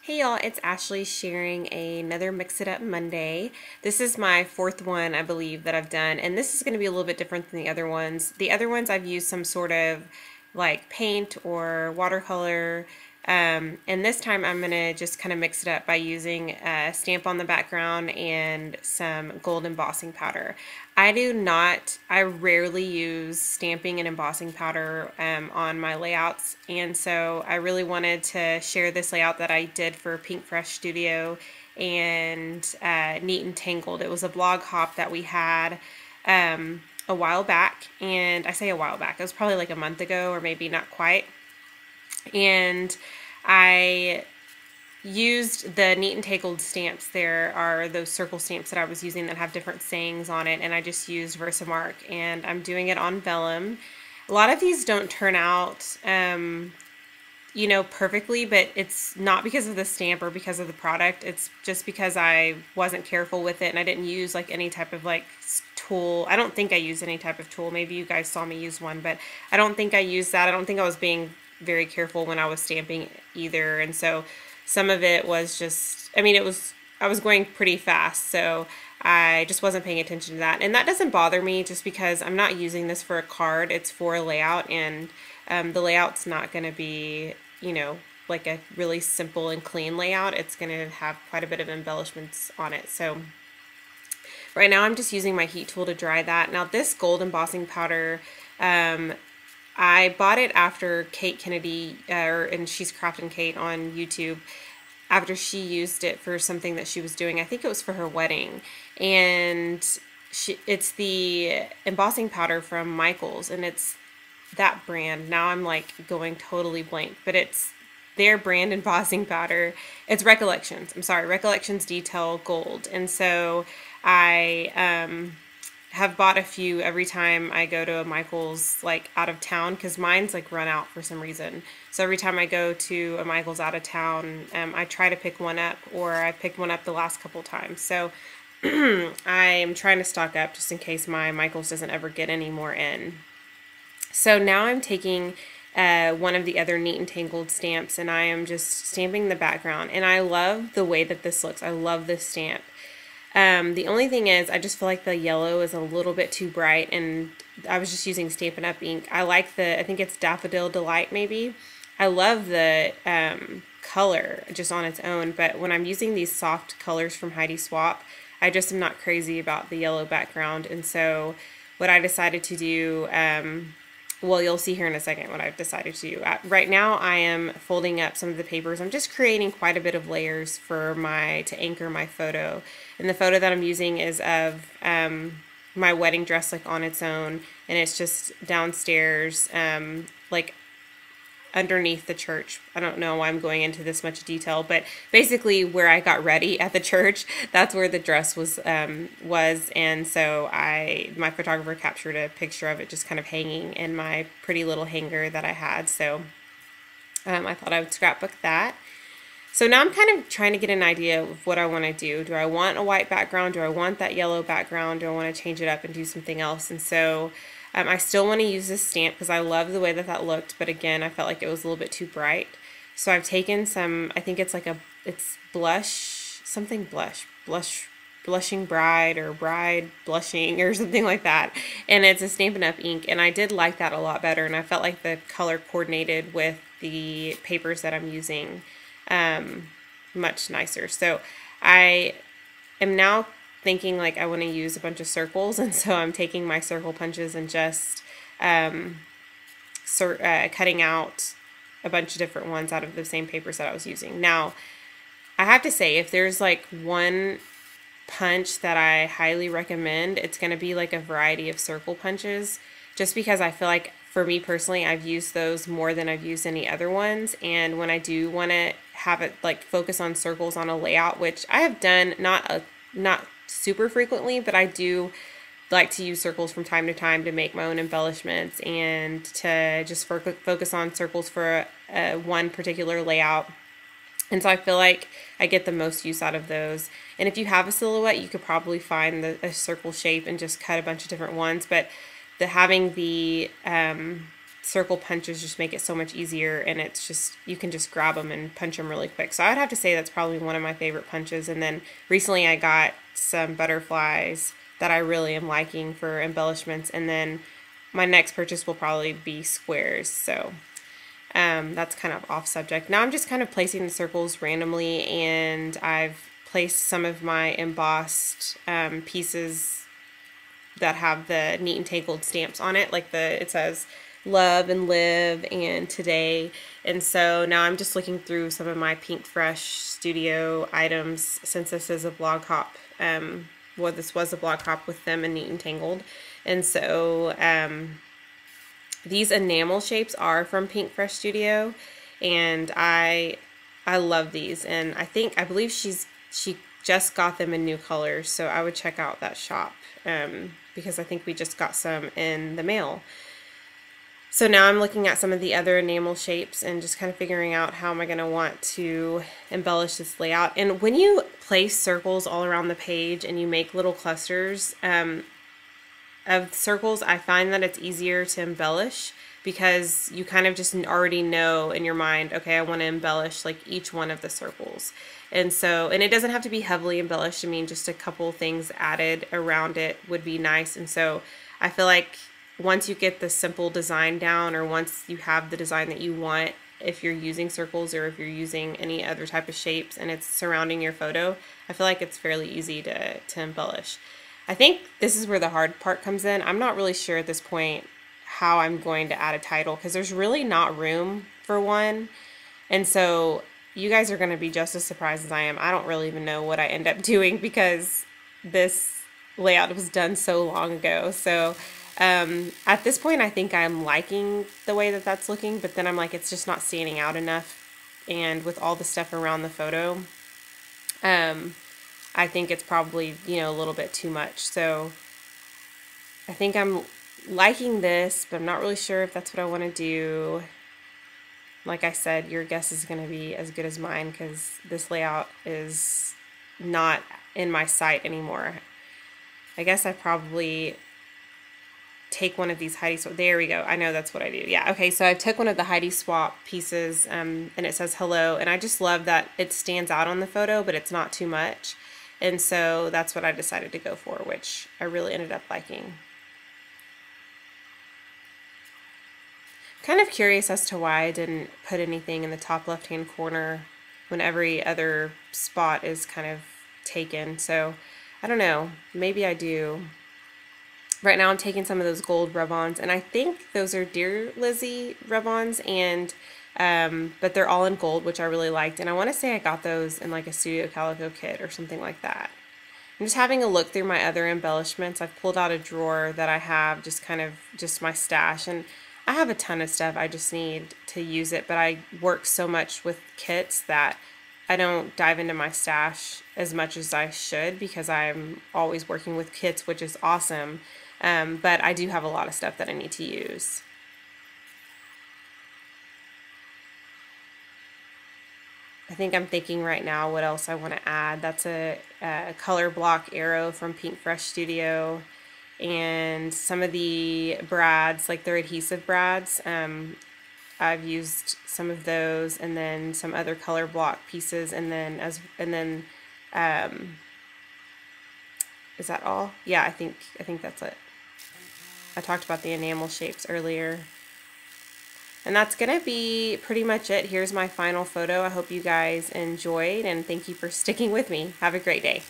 Hey y'all, it's Ashley sharing another Mix It Up Monday. This is my fourth one, I believe, that I've done, and this is going to be a little bit different than the other ones. The other ones I've used some sort of like paint or watercolor, and this time I'm going to just kind of mix it up by using a stamp on the background and some gold embossing powder. I rarely use stamping and embossing powder on my layouts, and so I really wanted to share this layout that I did for Pink Fresh Studio and Neat and Tangled. It was a blog hop that we had a while back, and I say a while back, it was probably like a month ago or maybe not quite, and I used the Neat and Tangled stamps. There are those circle stamps that I was using that have different sayings on it, and I just used Versamark, and I'm doing it on vellum. A lot of these don't turn out, perfectly, but it's not because of the stamp or because of the product. It's just because I wasn't careful with it, and I didn't use like any type of like tool. I don't think I used any type of tool. Maybe you guys saw me use one, but I don't think I used that. I don't think I was being very careful when I was stamping either, and so some of it was just, I was going pretty fast, so I just wasn't paying attention to that. And that doesn't bother me just because I'm not using this for a card, it's for a layout, and the layout's not going to be, like a really simple and clean layout. It's going to have quite a bit of embellishments on it. So right now I'm just using my heat tool to dry that. Now this gold embossing powder, I bought it after Kate Kennedy, and she's Craftin' Kate on YouTube, after she used it for something that she was doing. I think it was for her wedding, and it's the embossing powder from Michaels, and it's that brand. Now I'm like going totally blank, but it's their brand embossing powder. It's Recollections. I'm sorry, Recollections Detail Gold, and so I have bought a few every time I go to a Michael's like out of town, because mine's like run out for some reason. So every time I go to a Michael's out of town, I try to pick one up, or I picked one up the last couple times. So I'm trying to stock up just in case my Michael's doesn't ever get any more in. So now I'm taking one of the other Neat and Tangled stamps, and I am just stamping the background, and I love the way that this looks. I love this stamp. The only thing is, I just feel like the yellow is a little bit too bright, and I was just using Stampin' Up! Ink. I like I think it's Daffodil Delight maybe. I love the color just on its own, but when I'm using these soft colors from Heidi Swapp, I just am not crazy about the yellow background, and so what I decided to do, well, you'll see here in a second what I've decided to do. Right now I am folding up some of the papers. I'm just creating quite a bit of layers for to anchor my photo. And the photo that I'm using is of my wedding dress like on its own, and it's just downstairs, like underneath the church. I don't know why I'm going into this much detail, but basically where I got ready at the church, that's where the dress was, and so my photographer captured a picture of it just kind of hanging in my pretty little hanger that I had, so I thought I would scrapbook that. So now I'm kind of trying to get an idea of what I want to do. Do I want a white background? Do I want that yellow background? Do I want to change it up and do something else? And so I still want to use this stamp because I love the way that that looked, but again, I felt like it was a little bit too bright. So I've taken some, I think it's like it's blush, something blushing bride, or bride blushing, or something like that. And it's a Stampin' Up! Ink, and I did like that a lot better, and I felt like the color coordinated with the papers that I'm using much nicer. So I am now thinking like I want to use a bunch of circles, and so I'm taking my circle punches and just cutting out a bunch of different ones out of the same papers that I was using. Now I have to say, if there's like one punch that I highly recommend, it's going to be like a variety of circle punches, just because I feel like for me personally, I've used those more than I've used any other ones, and when I do want to have it like focus on circles on a layout, which I have done not super frequently, but I do like to use circles from time to time to make my own embellishments and to just focus on circles for one particular layout. And so I feel like I get the most use out of those. And if you have a silhouette, you could probably find a circle shape and just cut a bunch of different ones. But having the circle punches just make it so much easier, and it's just, you can just grab them and punch them really quick. So I'd have to say that's probably one of my favorite punches. And then recently I got some butterflies that I really am liking for embellishments, and then my next purchase will probably be squares. So that's kind of off subject. Now I'm just kind of placing the circles randomly, and I've placed some of my embossed pieces that have the Neat and Tangled stamps on it, like it says love and live and today. And so now I'm just looking through some of my Pink Fresh Studio items, since this is a blog hop. Well, this was a blog hop with them and Neat and Tangled. And so these enamel shapes are from Pink Fresh Studio, and I love these, and I believe she just got them in new colors, so I would check out that shop because I think we just got some in the mail. So now I'm looking at some of the other enamel shapes and just kind of figuring out how am I going to want to embellish this layout. And when you place circles all around the page and you make little clusters of circles, I find that it's easier to embellish because you kind of just already know in your mind, okay, I want to embellish like each one of the circles. And so, and it doesn't have to be heavily embellished. I mean, just a couple things added around it would be nice. And so I feel like once you get the simple design down, or once you have the design that you want, if you're using circles or if you're using any other type of shapes and it's surrounding your photo, I feel like it's fairly easy to embellish. I think this is where the hard part comes in. I'm not really sure at this point how I'm going to add a title because there's really not room for one. And so you guys are going to be just as surprised as I am. I don't really even know what I end up doing because this layout was done so long ago. So at this point, I think I'm liking the way that that's looking, but then I'm like, it's just not standing out enough. And with all the stuff around the photo, I think it's probably, you know, a little bit too much. So I think I'm liking this, but I'm not really sure if that's what I want to do. Like I said, your guess is going to be as good as mine because this layout is not in my sight anymore. I guess I probably take one of these Heidi Swap. There we go. I know that's what I do. Yeah. Okay. So I took one of the Heidi Swap pieces and it says hello. And I just love that it stands out on the photo, but it's not too much. And so that's what I decided to go for, which I really ended up liking. Kind of curious as to why I didn't put anything in the top left-hand corner when every other spot is kind of taken. So I don't know. Maybe I do. Right now I'm taking some of those gold rub-ons, and I think those are Dear Lizzie rub-ons, and but they're all in gold, which I really liked, and I want to say I got those in like a Studio Calico kit or something like that. I'm just having a look through my other embellishments. I've pulled out a drawer that I have just my stash, and I have a ton of stuff. I just need to use it, but I work so much with kits that I don't dive into my stash as much as I should because I'm always working with kits, which is awesome. But I do have a lot of stuff that I need to use. I think I'm thinking right now what else I want to add. That's a color block arrow from Pink Fresh Studio, and some of the brads, like their adhesive brads. I've used some of those, and then some other color block pieces, and then is that all? Yeah, I think that's it. I talked about the enamel shapes earlier. And that's going to be pretty much it. Here's my final photo. I hope you guys enjoyed, and thank you for sticking with me. Have a great day.